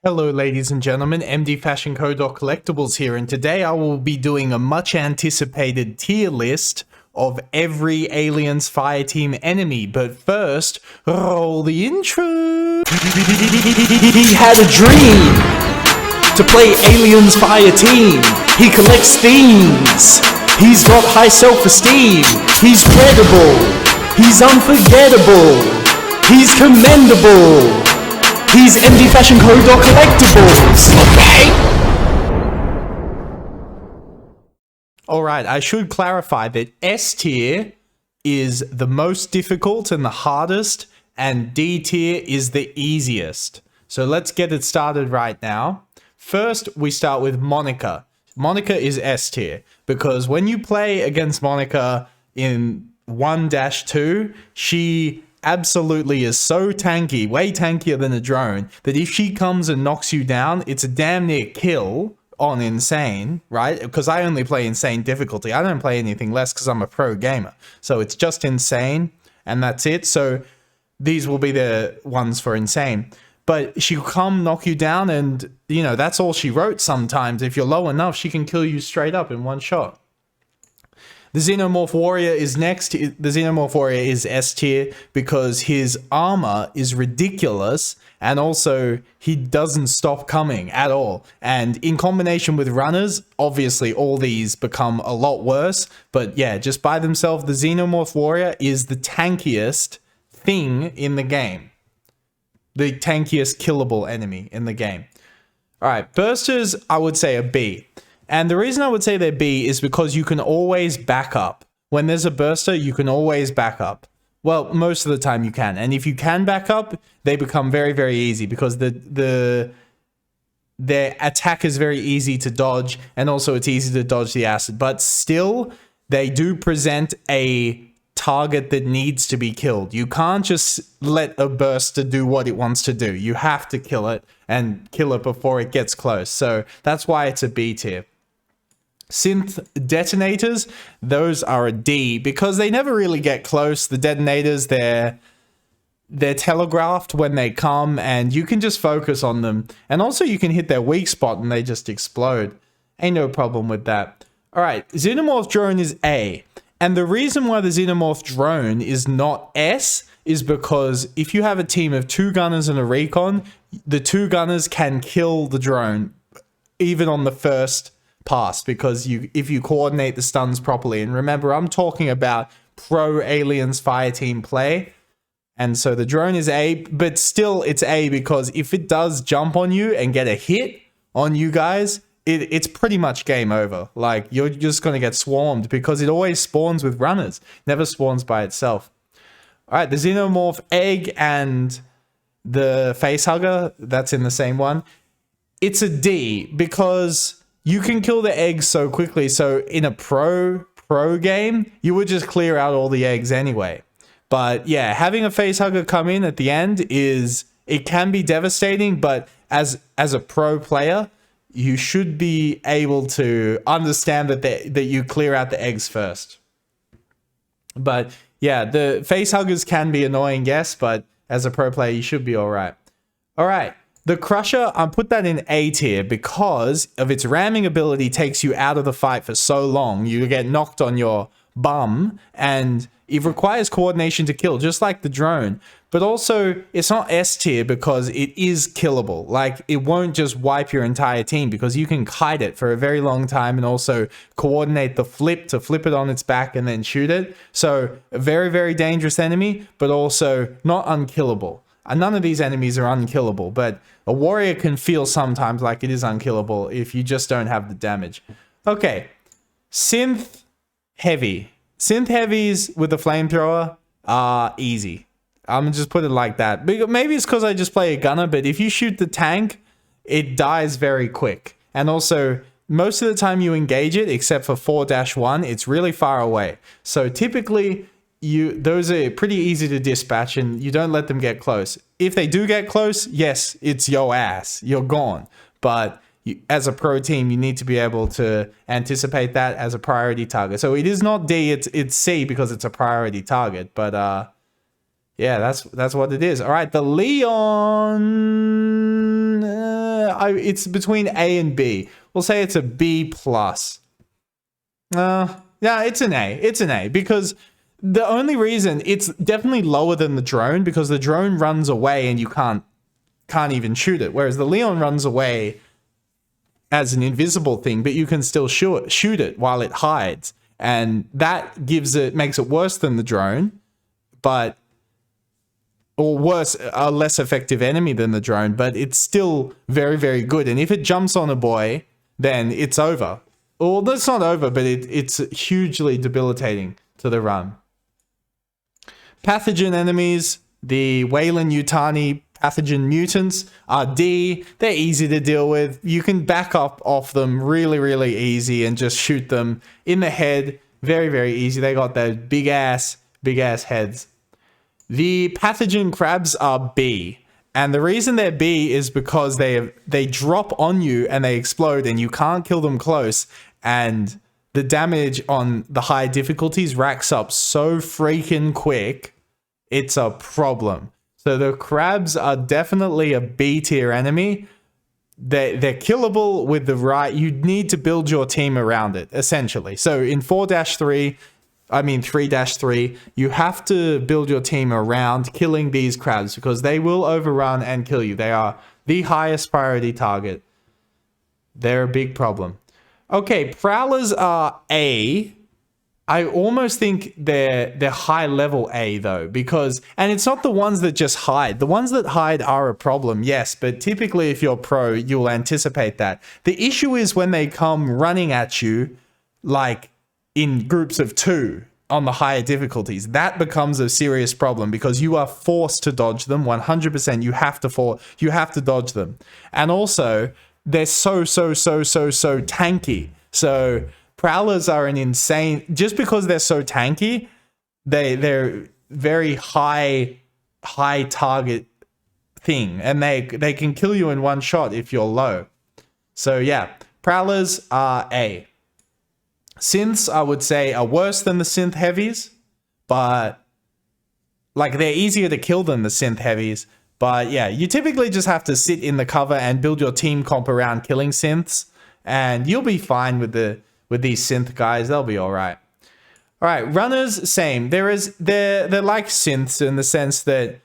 Hello ladies and gentlemen, MD Fashion Co. Collectibles here, and today I will be doing a much anticipated tier list of every Aliens Fireteam enemy. But first, roll the intro! He had a dream to play Aliens Fireteam. He collects themes. He's got high self-esteem. He's credible. He's unforgettable. He's commendable. He's MD Fashion Co. Collectibles. Okay. Alright, I should clarify that S tier is the most difficult and the hardest, and D tier is the easiest. So let's get it started right now. First, we start with Monica. Monica is S tier because when you play against Monica in 1-2, she absolutely is so tanky, way tankier than a drone, that if she comes and knocks you down, it's a damn near kill on Insane, right? Because I only play Insane difficulty. I don't play anything less because I'm a pro gamer. So it's just Insane and that's it. So these will be the ones for Insane. But she'll come knock you down and, you know, that's all she wrote sometimes. If you're low enough, she can kill you straight up in one shot. The Xenomorph Warrior is next. The Xenomorph Warrior is S tier because his armor is ridiculous and also he doesn't stop coming at all. And in combination with runners, obviously all these become a lot worse. But yeah, just by themselves, the Xenomorph Warrior is the tankiest thing in the game. The tankiest killable enemy in the game. All right, Bursters, I would say a B. And the reason I would say they're B is because you can always back up. When there's a burster, you can always back up. Well, most of the time you can. And if you can back up, they become very, very easy because their attack is very easy to dodge, and also it's easy to dodge the acid. But still, they do present a target that needs to be killed. You can't just let a burster do what it wants to do. You have to kill it and kill it before it gets close. So that's why it's a B tier. Synth detonators, those are a D because they never really get close. The detonators, they're telegraphed when they come and you can just focus on them. And also you can hit their weak spot and they just explode. Ain't no problem with that. All right, Xenomorph Drone is A. And the reason why the Xenomorph Drone is not S is because if you have a team of 2 gunners and a recon, the 2 gunners can kill the drone even on the first pass because if you coordinate the stuns properly. And remember, I'm talking about pro Aliens Fireteam play. And so the drone is A, but still it's A because if it does jump on you and get a hit on you guys, it's pretty much game over. Like, you're just going to get swarmed because it always spawns with runners, never spawns by itself. All right, the Xenomorph Egg and the Facehugger, that's in the same one. It's a D because you can kill the eggs so quickly. So in a pro game, you would just clear out all the eggs anyway. But yeah, having a Facehugger come in at the end it can be devastating, but as a pro player, you should be able to understand that you clear out the eggs first. But yeah, the Facehuggers can be annoying, yes, but as a pro player, you should be all right. All right. The Crusher, I put that in A tier because of its ramming ability takes you out of the fight for so long. You get knocked on your bum and it requires coordination to kill, just like the drone. But also, it's not S tier because it is killable. Like, it won't just wipe your entire team because you can kite it for a very long time and also coordinate the flip to flip it on its back and then shoot it. So, a very, very dangerous enemy, but also not unkillable. None of these enemies are unkillable, but a warrior can feel sometimes like it is unkillable if you just don't have the damage. Okay, Synth Heavy. Synth Heavies with the flamethrower are easy. I'm gonna just put it like that. Maybe it's because I just play a gunner, but if you shoot the tank, it dies very quick. And also, most of the time you engage it, except for 4-1, it's really far away. So typically, those are pretty easy to dispatch and you don't let them get close. If they do get close, yes, it's your ass. You're gone. But as a pro team, you need to be able to anticipate that as a priority target. So it is not D, it's C because it's a priority target. But yeah, that's what it is. All right, the Leon. it's between A and B. We'll say it's a B plus. Yeah, it's an A. It's an A because the only reason it's definitely lower than the drone because the drone runs away and you can't even shoot it, whereas the Leon runs away as an invisible thing, but you can still shoot it while it hides, and that makes it worse than the drone, or worse, a less effective enemy than the drone, but it's still very, very good. And if it jumps on a boy, then it's over. Well, that's not over, but it's hugely debilitating to the run. Pathogen enemies, the Weyland-Yutani pathogen mutants are D. They're easy to deal with. You can back up off them really, really easy and just shoot them in the head. Very, very easy. They got those big ass heads. The pathogen crabs are B. And the reason they're B is because they drop on you and they explode and you can't kill them close. And the damage on the high difficulties racks up so freaking quick. It's a problem. So the crabs are definitely a B tier enemy. They're killable with the right. You need to build your team around it, essentially. So in 3-3, you have to build your team around killing these crabs because they will overrun and kill you. They are the highest priority target. They're a big problem. Okay, prowlers are A. I almost think they're high level A though, because, and it's not the ones that just hide. The ones that hide are a problem, yes, but typically if you're pro, you'll anticipate that. The issue is when they come running at you, like in groups of 2 on the higher difficulties, that becomes a serious problem because you are forced to dodge them 100%. You have to dodge them. And also they're so tanky. So prowlers are an insane, just because they're so tanky, they're very high target thing, and they can kill you in one shot if you're low. So yeah, prowlers are A. Synths, I would say, are worse than the synth heavies, but like they're easier to kill than the synth heavies. But yeah, you typically just have to sit in the cover and build your team comp around killing synths, and you'll be fine with these synth guys. They'll be all right. All right, runners, same. They're like synths in the sense that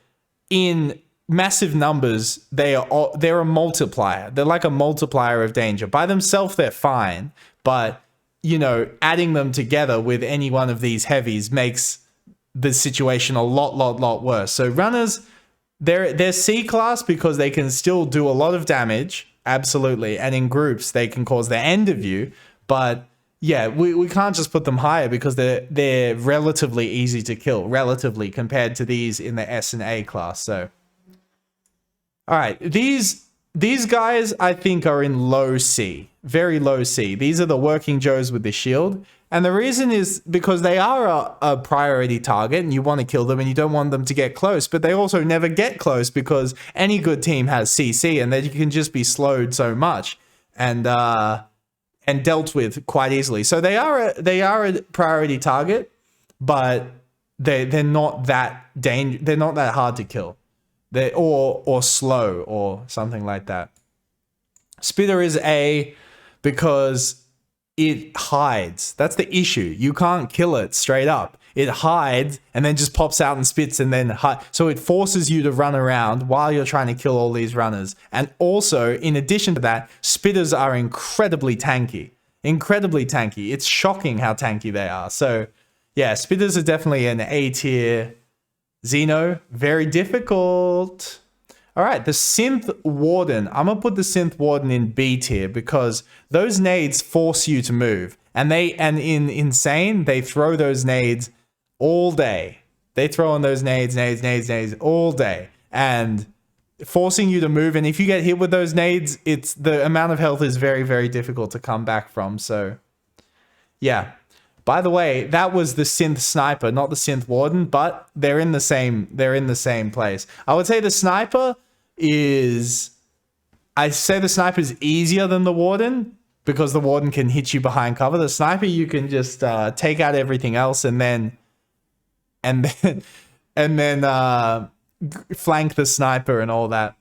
in massive numbers, they're a multiplier. They're like a multiplier of danger. By themselves, they're fine, but you know, adding them together with any one of these heavies makes the situation a lot worse. So runners, they're C class because they can still do a lot of damage, absolutely, and in groups they can cause the end of you. But yeah, we can't just put them higher because they're relatively easy to kill, relatively, compared to these in the S and A class. So, all right, these guys I think are in low C, very low C. These are the working Joes with the shield. And the reason is because they are a priority target and you want to kill them and you don't want them to get close, but they also never get close because any good team has CC and they can just be slowed so much and dealt with quite easily. So they are a priority target, but they're not that they're not that hard to kill. Or slow or something like that. Spitter is A because it hides. That's the issue. You can't kill it straight up. It hides and then just pops out and spits and then so it forces you to run around while you're trying to kill all these runners. And also, in addition to that, spitters are incredibly tanky. Incredibly tanky. It's shocking how tanky they are. So yeah, spitters are definitely an A tier. Xeno, very difficult. All right, the Synth Warden. I'm going to put the Synth Warden in B tier because those nades force you to move. And in Insane, they throw those nades all day. They throw on those nades all day. And forcing you to move. And if you get hit with those nades, the amount of health is very, very difficult to come back from. So, yeah. By the way, that was the Synth Sniper, not the Synth Warden, but they're in the same place. I would say the Sniper is easier than the Warden because the Warden can hit you behind cover. The Sniper, you can just take out everything else and then flank the Sniper and all that.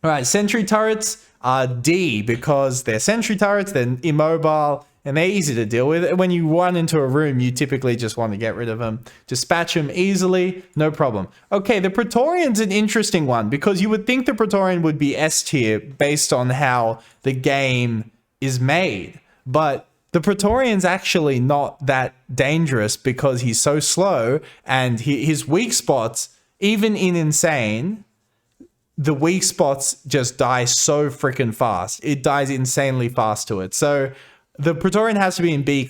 All right, sentry turrets are D because they're sentry turrets, they're immobile, and they're easy to deal with. When you run into a room, you typically just want to get rid of them. Dispatch them easily, no problem. Okay, the Praetorian's an interesting one because you would think the Praetorian would be S tier based on how the game is made. But the Praetorian's actually not that dangerous because he's so slow and his weak spots, even in Insane, the weak spots just die so freaking fast. It dies insanely fast to it. So the Praetorian has to be in B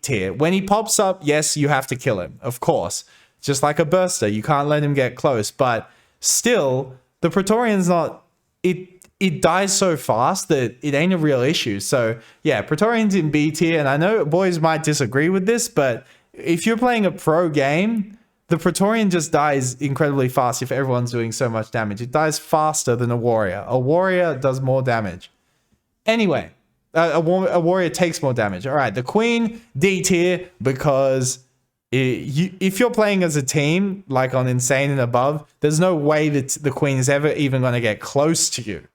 tier. When he pops up, yes, you have to kill him, of course. Just like a burster, you can't let him get close. But still, the Praetorian's not... It dies so fast that it ain't a real issue. So yeah, Praetorian's in B tier. And I know boys might disagree with this, but if you're playing a pro game, the Praetorian just dies incredibly fast if everyone's doing so much damage. It dies faster than a warrior. A warrior does more damage. Anyway, a warrior takes more damage. All right, the Queen, D tier, because if you're playing as a team, like on Insane and above, there's no way that the Queen is ever even going to get close to you.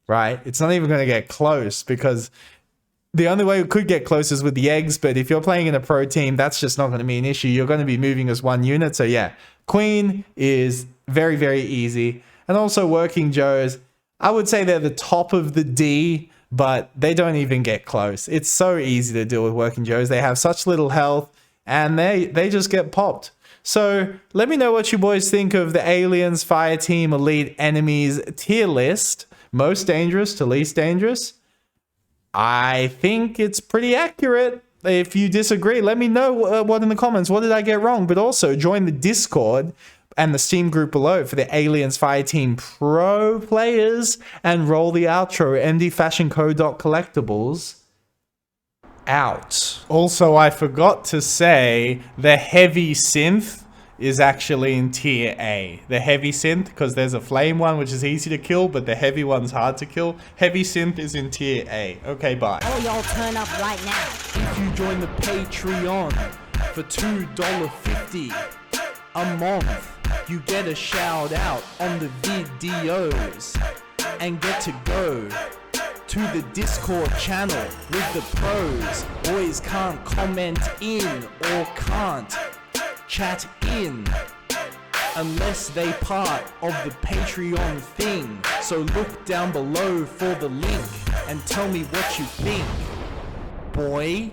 Right? It's not even going to get close because the only way it could get close is with the eggs, but if you're playing in a pro team, that's just not going to be an issue. You're going to be moving as one unit. So yeah, Queen is very, very easy. And also Working Joes, I would say they're the top of the D, but they don't even get close. It's so easy to deal with Working Joes. They have such little health and they just get popped. So let me know what you boys think of the Aliens Fireteam Elite Enemies tier list. Most dangerous to least dangerous. I think it's pretty accurate. If you disagree, let me know what in the comments. What did I get wrong? But also join the Discord and the Steam group below for the Aliens Fireteam Pro players and roll the outro. mdfashionco.collectibles out. Also, I forgot to say the heavy synth is actually in tier A. The heavy synth, because there's a flame one which is easy to kill, but the heavy one's hard to kill. Heavy synth is in tier A. Okay, bye. Oh, y'all turn up right now. If you join the Patreon for $2.50 a month, you get a shout out on the videos and get to go to the Discord channel with the pros. Boys can't comment in or can't chat in unless they part of the Patreon thing. So look down below for the link and tell me what you think, boy.